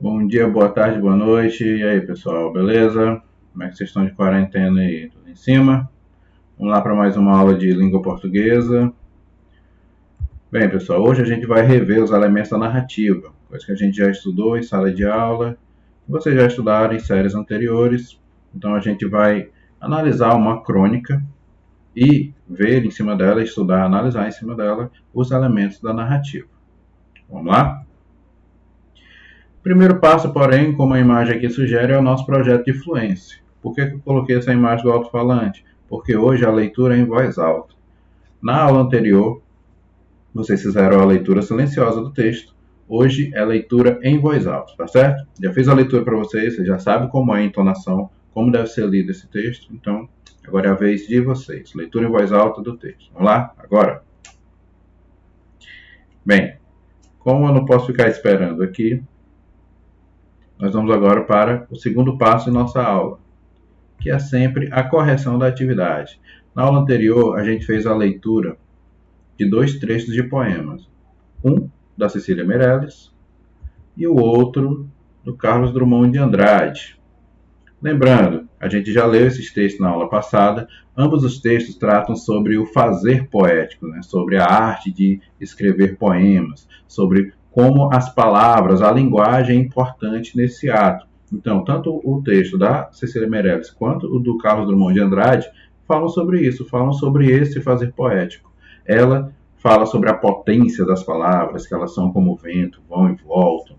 Bom dia, boa tarde, boa noite. E aí, pessoal, beleza? Como é que vocês estão de quarentena aí? Tudo em cima? Vamos lá para mais uma aula de língua portuguesa. Bem, pessoal, hoje a gente vai rever os elementos da narrativa, coisa que a gente já estudou em sala de aula, que vocês já estudaram em séries anteriores. Então a gente vai analisar uma crônica e ver em cima dela, estudar, analisar em cima dela os elementos da narrativa. Vamos lá? Primeiro passo, porém, como a imagem aqui sugere, é o nosso projeto de fluência. Por que eu coloquei essa imagem do alto-falante? Porque hoje a leitura é em voz alta. Na aula anterior, vocês fizeram a leitura silenciosa do texto. Hoje é leitura em voz alta, tá certo? Já fiz a leitura para vocês, vocês já sabem como é a entonação, como deve ser lido esse texto. Então, agora é a vez de vocês. Leitura em voz alta do texto. Vamos lá? Agora. Bem, como eu não posso ficar esperando aqui, nós vamos agora para o segundo passo de nossa aula, que é sempre a correção da atividade. Na aula anterior, a gente fez a leitura de dois trechos de poemas. Um da Cecília Meirelles e o outro do Carlos Drummond de Andrade. Lembrando, a gente já leu esses textos na aula passada. Ambos os textos tratam sobre o fazer poético, né? Sobre a arte de escrever poemas, sobre como as palavras, a linguagem é importante nesse ato. Então, tanto o texto da Cecília Meirelles quanto o do Carlos Drummond de Andrade falam sobre isso, falam sobre esse fazer poético. Ela fala sobre a potência das palavras, que elas são como o vento, vão e voltam.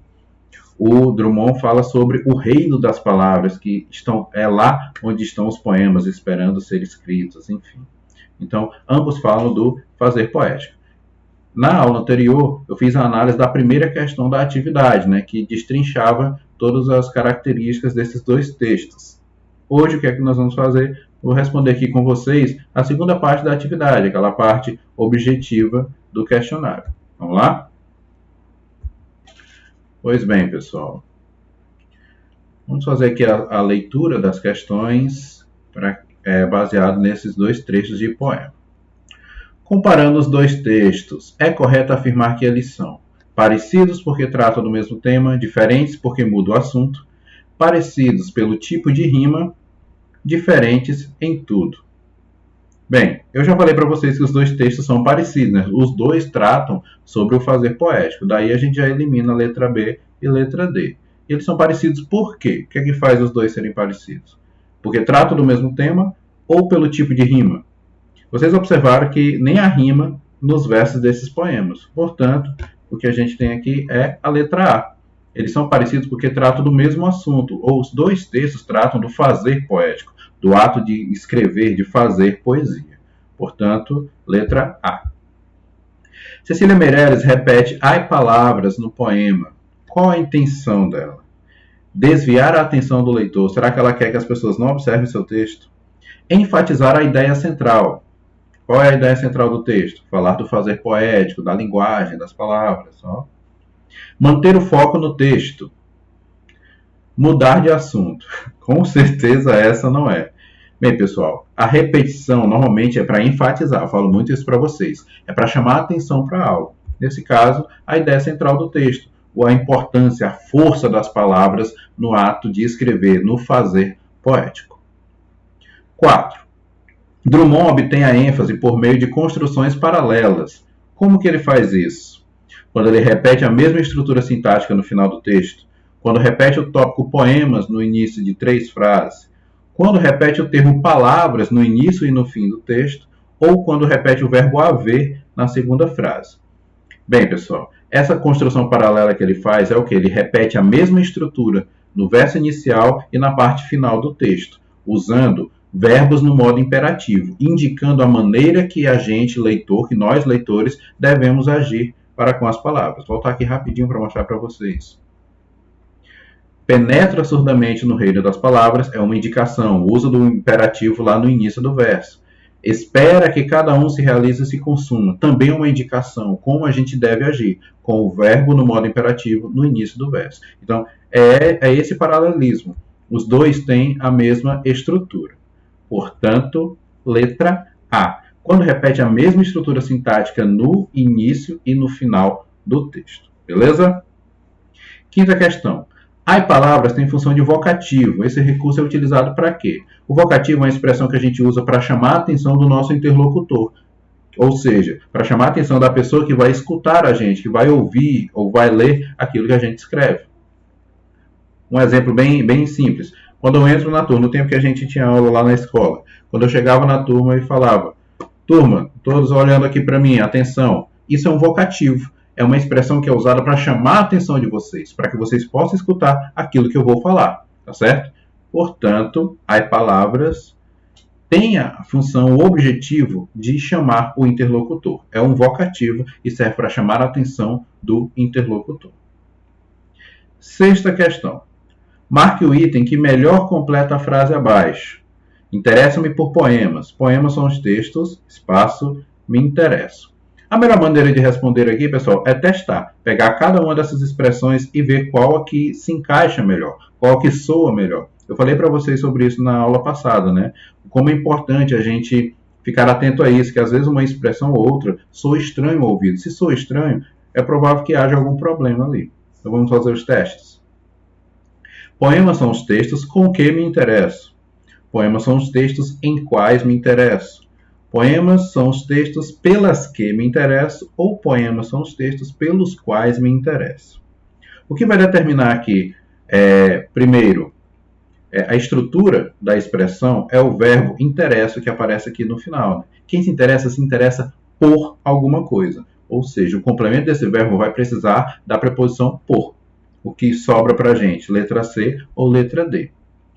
O Drummond fala sobre o reino das palavras, que é lá onde estão os poemas esperando ser escritos, enfim. Então, ambos falam do fazer poético. Na aula anterior, eu fiz a análise da primeira questão da atividade, né, que destrinchava todas as características desses dois textos. Hoje, o que é que nós vamos fazer? Vou responder aqui com vocês a segunda parte da atividade, aquela parte objetiva do questionário. Vamos lá? Pois bem, pessoal. Vamos fazer aqui a leitura das questões baseado nesses dois trechos de poema. Comparando os dois textos, é correto afirmar que eles são parecidos porque tratam do mesmo tema, diferentes porque muda o assunto, parecidos pelo tipo de rima, diferentes em tudo. Bem, eu já falei para vocês que os dois textos são parecidos, né? Os dois tratam sobre o fazer poético, daí a gente já elimina a letra B e a letra D. E eles são parecidos por quê? O que é que faz os dois serem parecidos? Porque tratam do mesmo tema ou pelo tipo de rima? Vocês observaram que nem a rima nos versos desses poemas. Portanto, o que a gente tem aqui é a letra A. Eles são parecidos porque tratam do mesmo assunto, ou os dois textos tratam do fazer poético, do ato de escrever, de fazer poesia. Portanto, letra A. Cecília Meirelles repete as palavras no poema. Qual a intenção dela? Desviar a atenção do leitor. Será que ela quer que as pessoas não observem seu texto? Enfatizar a ideia central. Qual é a ideia central do texto? Falar do fazer poético, da linguagem, das palavras. Ó. Manter o foco no texto. Mudar de assunto. Com certeza essa não é. Bem, pessoal, a repetição normalmente é para enfatizar. Eu falo muito isso para vocês. É para chamar a atenção para algo. Nesse caso, a ideia central do texto. Ou a importância, a força das palavras no ato de escrever, no fazer poético. 4. Drummond obtém a ênfase por meio de construções paralelas. Como que ele faz isso? Quando ele repete a mesma estrutura sintática no final do texto, quando repete o tópico poemas no início de 3 frases, quando repete o termo palavras no início e no fim do texto, ou quando repete o verbo haver na segunda frase. Bem, pessoal, essa construção paralela que ele faz é o que? Ele repete a mesma estrutura no verso inicial e na parte final do texto, usando verbos no modo imperativo, indicando a maneira que a gente, leitor, que nós, leitores, devemos agir para com as palavras. Vou voltar aqui rapidinho para mostrar para vocês. Penetra surdamente no reino das palavras é uma indicação, o uso do imperativo lá no início do verso. Espera que cada um se realize e se consuma, também uma indicação, como a gente deve agir, com o verbo no modo imperativo no início do verso. Então, é esse paralelismo. Os dois têm a mesma estrutura. Portanto, letra A. Quando repete a mesma estrutura sintática no início e no final do texto. Beleza? Quinta questão. As palavras têm função de vocativo. Esse recurso é utilizado para quê? O vocativo é uma expressão que a gente usa para chamar a atenção do nosso interlocutor. Ou seja, para chamar a atenção da pessoa que vai escutar a gente, que vai ouvir ou vai ler aquilo que a gente escreve. Um exemplo bem simples. Quando eu entro na turma, no tempo que a gente tinha aula lá na escola, quando eu chegava na turma e falava: turma, todos olhando aqui para mim, atenção. Isso é um vocativo. É uma expressão que é usada para chamar a atenção de vocês, para que vocês possam escutar aquilo que eu vou falar, tá certo? Portanto, as palavras têm a função, o objetivo de chamar o interlocutor. É um vocativo e serve para chamar a atenção do interlocutor. Sexta questão. Marque o item que melhor completa a frase abaixo. Interesso-me por poemas. Poemas são os textos, espaço, me interesso. A melhor maneira de responder aqui, pessoal, é testar. Pegar cada uma dessas expressões e ver qual aqui se encaixa melhor, qual que soa melhor. Eu falei para vocês sobre isso na aula passada, né? Como é importante a gente ficar atento a isso, que às vezes uma expressão ou outra soa estranho ao ouvido. Se soa estranho, é provável que haja algum problema ali. Então vamos fazer os testes. Poemas são os textos com que me interesso. Poemas são os textos em quais me interesso. Poemas são os textos pelas que me interesso, ou poemas são os textos pelos quais me interesso. O que vai determinar aqui, primeiro, a estrutura da expressão é o verbo interesso que aparece aqui no final. Quem se interessa por alguma coisa. Ou seja, o complemento desse verbo vai precisar da preposição por. O que sobra para a gente, letra C ou letra D.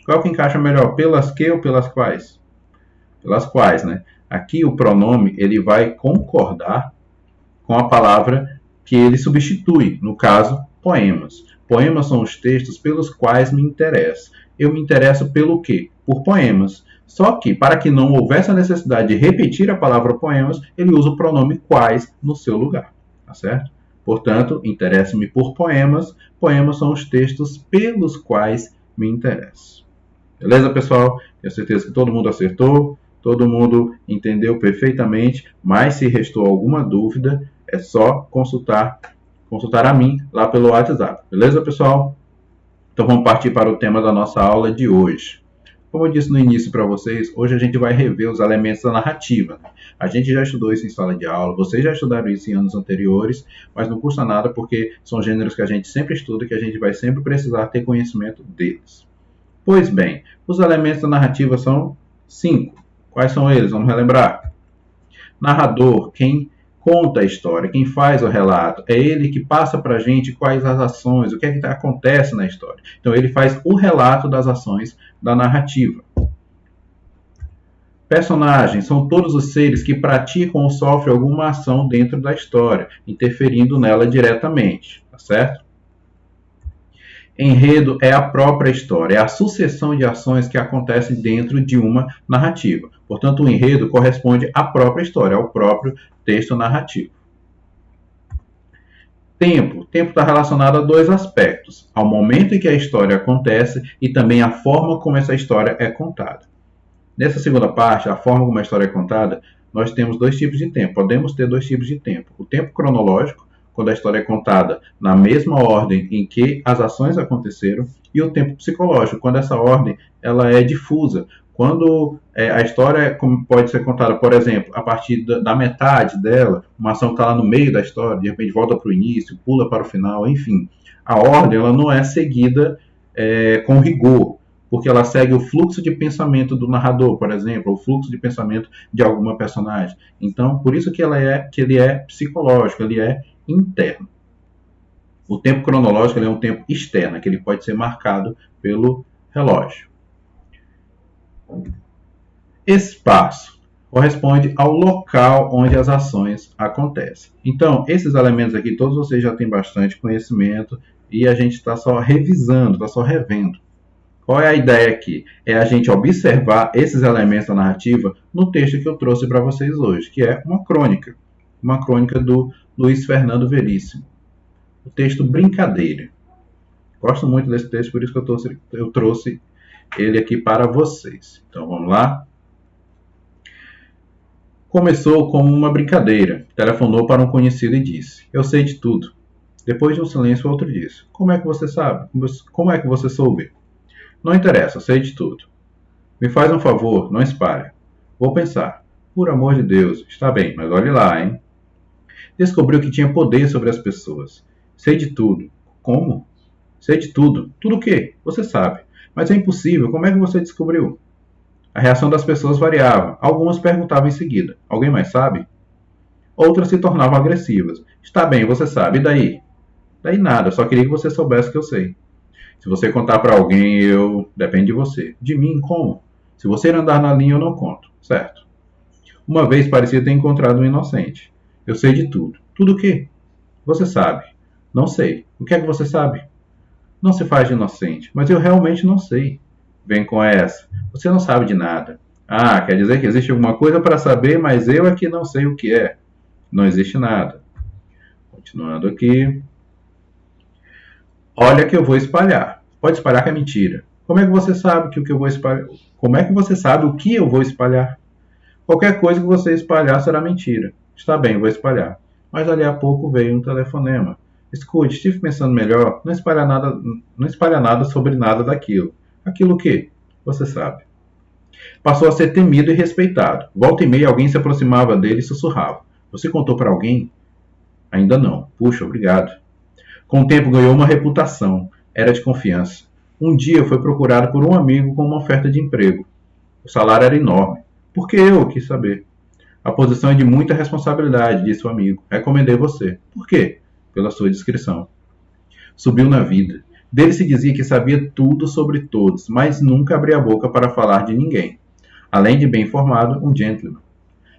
Qual que encaixa melhor, pelas que ou pelas quais? Pelas quais, né? Aqui o pronome ele vai concordar com a palavra que ele substitui, no caso, poemas. Poemas são os textos pelos quais me interesso. Eu me interesso pelo quê? Por poemas. Só que, para que não houvesse a necessidade de repetir a palavra poemas, ele usa o pronome quais no seu lugar. Tá certo? Portanto, interesso-me por poemas. Poemas são os textos pelos quais me interesso. Beleza, pessoal? Tenho certeza que todo mundo acertou. Todo mundo entendeu perfeitamente, mas se restou alguma dúvida, é só consultar a mim lá pelo WhatsApp. Beleza, pessoal? Então vamos partir para o tema da nossa aula de hoje. Como eu disse no início para vocês, hoje a gente vai rever os elementos da narrativa. A gente já estudou isso em sala de aula, vocês já estudaram isso em anos anteriores, mas não custa nada porque são gêneros que a gente sempre estuda e que a gente vai sempre precisar ter conhecimento deles. Pois bem, os elementos da narrativa são 5. Quais são eles? Vamos relembrar. Narrador, quem conta a história, quem faz o relato. É ele que passa para a gente quais as ações, o que é que acontece na história. Então, ele faz o relato das ações da narrativa. Personagens são todos os seres que praticam ou sofrem alguma ação dentro da história, interferindo nela diretamente. Tá certo? Enredo é a própria história, é a sucessão de ações que acontecem dentro de uma narrativa. Portanto, o enredo corresponde à própria história, ao próprio texto narrativo. Tempo. Tempo está relacionado a dois aspectos: ao momento em que a história acontece e também a forma como essa história é contada. Nessa segunda parte, a forma como a história é contada, nós temos dois tipos de tempo. Podemos ter dois tipos de tempo. O tempo cronológico, quando a história é contada na mesma ordem em que as ações aconteceram, e o tempo psicológico, quando essa ordem ela é difusa. Quando a história pode ser contada, por exemplo, a partir da metade dela, uma ação que está lá no meio da história, de repente volta para o início, pula para o final, enfim. A ordem ela não é seguida com rigor, porque ela segue o fluxo de pensamento do narrador, por exemplo, o fluxo de pensamento de alguma personagem. Então, por isso que ele é psicológico, ele é interno. O tempo cronológico ele é um tempo externo, que ele pode ser marcado pelo relógio. Espaço corresponde ao local onde as ações acontecem. Então, esses elementos aqui, todos vocês já têm bastante conhecimento e a gente está só revisando, está só revendo. Qual é a ideia aqui? É a gente observar esses elementos da narrativa no texto que eu trouxe para vocês hoje, que é uma crônica do Luiz Fernando Veríssimo. O texto Brincadeira. Gosto muito desse texto, por isso que eu trouxe ele aqui para vocês. Então vamos lá. Começou como uma brincadeira. Telefonou para um conhecido e disse: "Eu sei de tudo. Depois de um silêncio, o outro disse: Como é que você sabe? Como é que você soube? Não interessa, sei de tudo. Me faz um favor, não espalhe. Vou pensar. Por amor de Deus, está bem, mas olhe lá, hein? Descobriu que tinha poder sobre as pessoas. Sei de tudo. Como? Sei de tudo. Tudo o quê? Você sabe. Mas é impossível. Como é que você descobriu? A reação das pessoas variava. Algumas perguntavam em seguida: Alguém mais sabe? Outras se tornavam agressivas. Está bem, você sabe. E daí? Daí nada. Só queria que você soubesse que eu sei. Se você contar para alguém, eu. Depende de você. De mim, como? Se você andar na linha, eu não conto. Certo? Uma vez parecia ter encontrado um inocente. Eu sei de tudo. Tudo o quê? Você sabe. Não sei. O que é que você sabe? Não se faz de inocente. Mas eu realmente não sei. Vem com essa. Você não sabe de nada. Ah, quer dizer que existe alguma coisa para saber, mas eu é que não sei o que é. Não existe nada. Continuando aqui. Olha que eu vou espalhar. Pode espalhar que é mentira. Como é que você sabe que o que eu vou espalhar? Como é que você sabe o que eu vou espalhar? Qualquer coisa que você espalhar será mentira. Está bem, vou espalhar. Mas ali a pouco veio um telefonema. Escute, estive pensando melhor, não espalha nada sobre nada daquilo. Aquilo o quê? Você sabe. Passou a ser temido e respeitado. Volta e meia alguém se aproximava dele e sussurrava. Você contou para alguém? Ainda não. Puxa, obrigado. Com o tempo ganhou uma reputação. Era de confiança. Um dia foi procurado por um amigo com uma oferta de emprego. O salário era enorme. Por que eu quis saber? A posição é de muita responsabilidade, disse o amigo. Recomendei você. Por quê? Pela sua descrição. Subiu na vida. Dele se dizia que sabia tudo sobre todos, mas nunca abria a boca para falar de ninguém. Além de bem informado, um gentleman.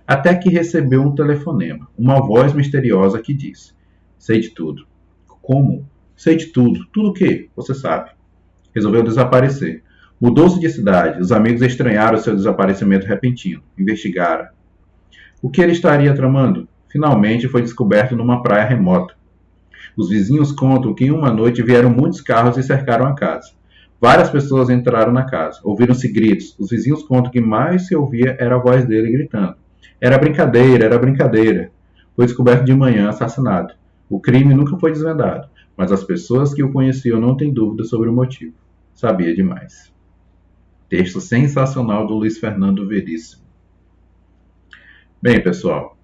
Até que recebeu um telefonema, uma voz misteriosa que disse: Sei de tudo. Como? Sei de tudo. Tudo o quê? Você sabe. Resolveu desaparecer. Mudou-se de cidade. Os amigos estranharam seu desaparecimento repentino. Investigaram. O que ele estaria tramando? Finalmente foi descoberto numa praia remota. Os vizinhos contam que em uma noite vieram muitos carros e cercaram a casa. Várias pessoas entraram na casa. Ouviram-se gritos. Os vizinhos contam que mais se ouvia era a voz dele gritando. Era brincadeira, era brincadeira. Foi descoberto de manhã assassinado. O crime nunca foi desvendado, mas as pessoas que o conheciam não têm dúvida sobre o motivo. Sabia demais. Texto sensacional do Luiz Fernando Veríssimo. Bem, pessoal,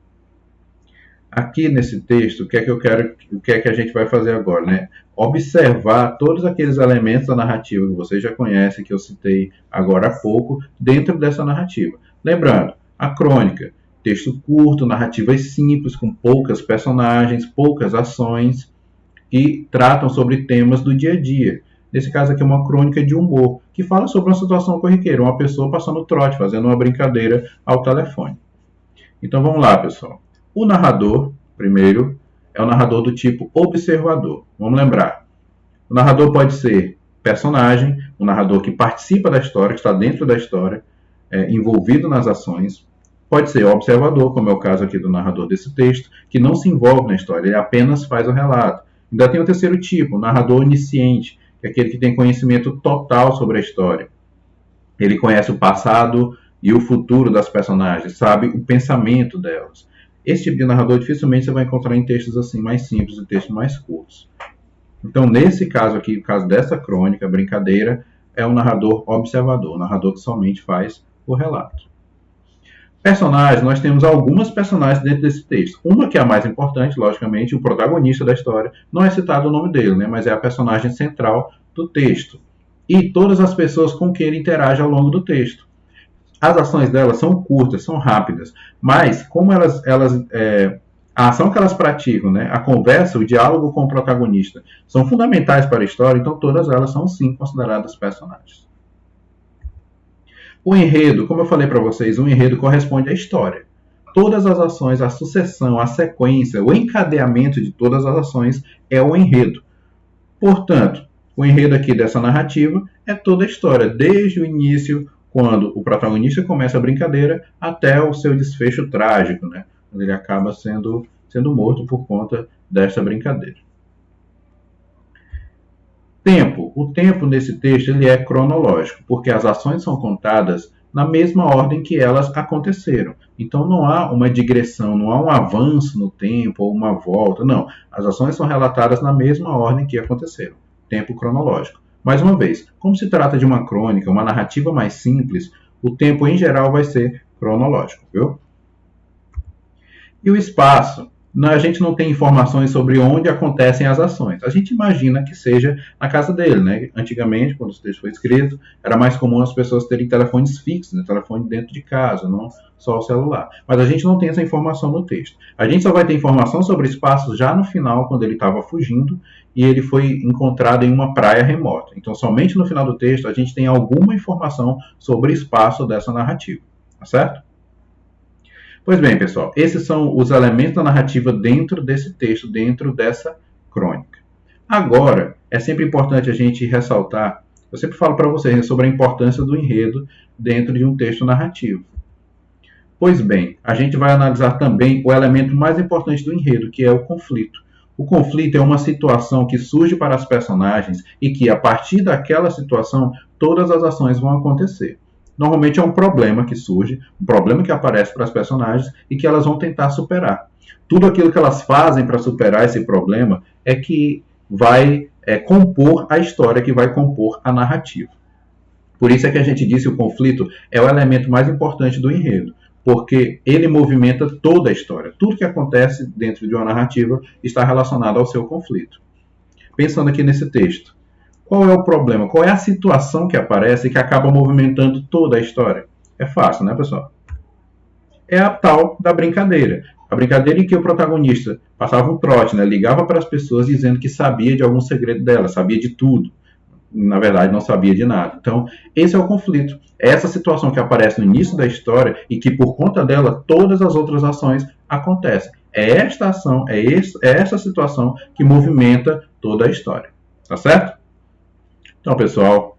aqui nesse texto, o que é que a gente vai fazer agora, né? Observar todos aqueles elementos da narrativa que vocês já conhecem, que eu citei agora há pouco, dentro dessa narrativa. Lembrando, a crônica, texto curto, narrativas simples, com poucas personagens, poucas ações, que tratam sobre temas do dia a dia. Nesse caso aqui é uma crônica de humor, que fala sobre uma situação corriqueira, uma pessoa passando trote, fazendo uma brincadeira ao telefone. Então vamos lá, pessoal. O narrador, primeiro, é o narrador do tipo observador. Vamos lembrar. O narrador pode ser personagem, um narrador que participa da história, que está dentro da história, envolvido nas ações. Pode ser observador, como é o caso aqui do narrador desse texto, que não se envolve na história, ele apenas faz o relato. Ainda tem o terceiro tipo, o narrador onisciente, que é aquele que tem conhecimento total sobre a história. Ele conhece o passado e o futuro das personagens, sabe o pensamento delas. Esse tipo de narrador dificilmente você vai encontrar em textos assim mais simples e textos mais curtos. Então, nesse caso aqui, o caso dessa crônica, brincadeira, é um narrador observador, um narrador que somente faz o relato. Personagens, nós temos algumas personagens dentro desse texto. Uma que é a mais importante, logicamente, o protagonista da história. Não é citado o nome dele, né, mas é a personagem central do texto. E todas as pessoas com quem ele interage ao longo do texto. As ações delas são curtas, são rápidas, mas como a ação que elas praticam, né, a conversa, o diálogo com o protagonista, são fundamentais para a história, então todas elas são sim consideradas personagens. O enredo, como eu falei para vocês, o enredo corresponde à história. Todas as ações, a sucessão, a sequência, o encadeamento de todas as ações é o enredo. Portanto, o enredo aqui dessa narrativa é toda a história, desde o início, quando o protagonista começa a brincadeira, até o seu desfecho trágico, né? Ele acaba sendo morto por conta desta brincadeira. Tempo. O tempo nesse texto ele é cronológico, porque as ações são contadas na mesma ordem que elas aconteceram. Então não há uma digressão, não há um avanço no tempo ou uma volta, não. As ações são relatadas na mesma ordem que aconteceram, tempo cronológico. Mais uma vez, como se trata de uma crônica, uma narrativa mais simples, o tempo em geral vai ser cronológico, viu? E o espaço? A gente não tem informações sobre onde acontecem as ações. A gente imagina que seja na casa dele, né? Antigamente, quando o texto foi escrito, era mais comum as pessoas terem telefones fixos, né? Telefone dentro de casa, não só o celular. Mas a gente não tem essa informação no texto. A gente só vai ter informação sobre espaço já no final, quando ele estava fugindo e ele foi encontrado em uma praia remota. Então, somente no final do texto a gente tem alguma informação sobre o espaço dessa narrativa, tá certo? Pois bem, pessoal, esses são os elementos da narrativa dentro desse texto, dentro dessa crônica. Agora, é sempre importante a gente ressaltar, eu sempre falo para vocês sobre a importância do enredo dentro de um texto narrativo. Pois bem, a gente vai analisar também o elemento mais importante do enredo, que é o conflito. O conflito é uma situação que surge para as personagens e que, a partir daquela situação, todas as ações vão acontecer. Normalmente é um problema que surge, um problema que aparece para as personagens e que elas vão tentar superar. Tudo aquilo que elas fazem para superar esse problema é que vai compor a história, que vai compor a narrativa. Por isso é que a gente disse que o conflito é o elemento mais importante do enredo, porque ele movimenta toda a história. Tudo que acontece dentro de uma narrativa está relacionado ao seu conflito. Pensando aqui nesse texto, qual é o problema? Qual é a situação que aparece e que acaba movimentando toda a história? É fácil, né, pessoal? É a tal da brincadeira. A brincadeira em que o protagonista passava um trote, né? Ligava para as pessoas dizendo que sabia de algum segredo dela, sabia de tudo. Na verdade, não sabia de nada. Então, esse é o conflito. É essa situação que aparece no início da história e que, por conta dela, todas as outras ações acontecem. É esta ação, é essa situação que movimenta toda a história. Tá certo? Então, pessoal,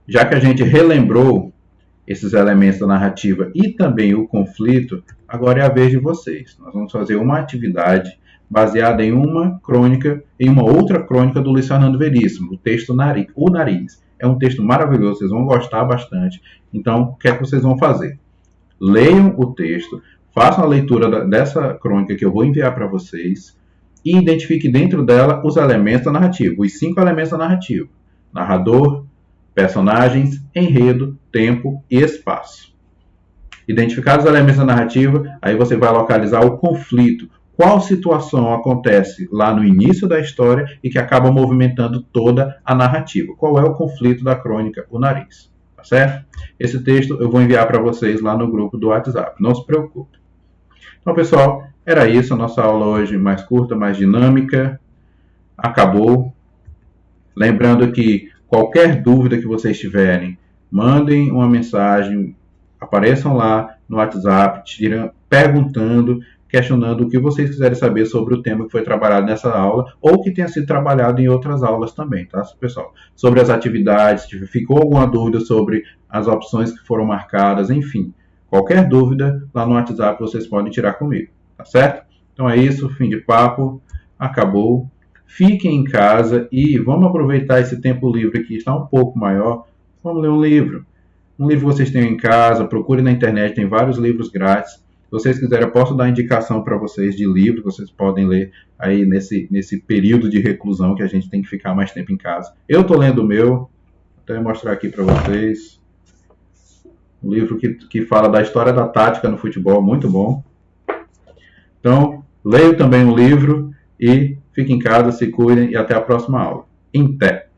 já que a gente relembrou esses elementos da narrativa e também o conflito, agora é a vez de vocês. Nós vamos fazer uma atividade baseada em uma crônica, em uma outra crônica do Luiz Fernando Veríssimo, o texto O Nariz. É um texto maravilhoso, vocês vão gostar bastante. Então, o que é que vocês vão fazer? Leiam o texto, façam a leitura dessa crônica que eu vou enviar para vocês, e identifique dentro dela os elementos da narrativa, os 5 elementos da narrativa: narrador, personagens, enredo, tempo e espaço. Identificados os elementos da narrativa, aí você vai localizar o conflito. Qual situação acontece lá no início da história e que acaba movimentando toda a narrativa? Qual é o conflito da crônica O Nariz? Tá certo? Esse texto eu vou enviar para vocês lá no grupo do WhatsApp. Não se preocupe. Então, pessoal, era isso. A nossa aula hoje mais curta, mais dinâmica. Acabou. Lembrando que qualquer dúvida que vocês tiverem, mandem uma mensagem, apareçam lá no WhatsApp, perguntando, questionando o que vocês quiserem saber sobre o tema que foi trabalhado nessa aula ou que tenha sido trabalhado em outras aulas também, tá, pessoal? Sobre as atividades, se ficou alguma dúvida sobre as opções que foram marcadas, enfim. Qualquer dúvida, lá no WhatsApp vocês podem tirar comigo, tá certo? Então é isso, fim de papo, acabou. Fiquem em casa e vamos aproveitar esse tempo livre que está um pouco maior. Vamos ler um livro. Um livro que vocês tenham em casa, procure na internet, tem vários livros grátis. Se vocês quiserem, eu posso dar indicação para vocês de livros que vocês podem ler aí nesse período de reclusão que a gente tem que ficar mais tempo em casa. Eu estou lendo o meu, vou até mostrar aqui para vocês. Um livro que fala da história da tática no futebol, muito bom. Então, leio também o livro e fiquem em casa, se cuidem e até a próxima aula. Em pé!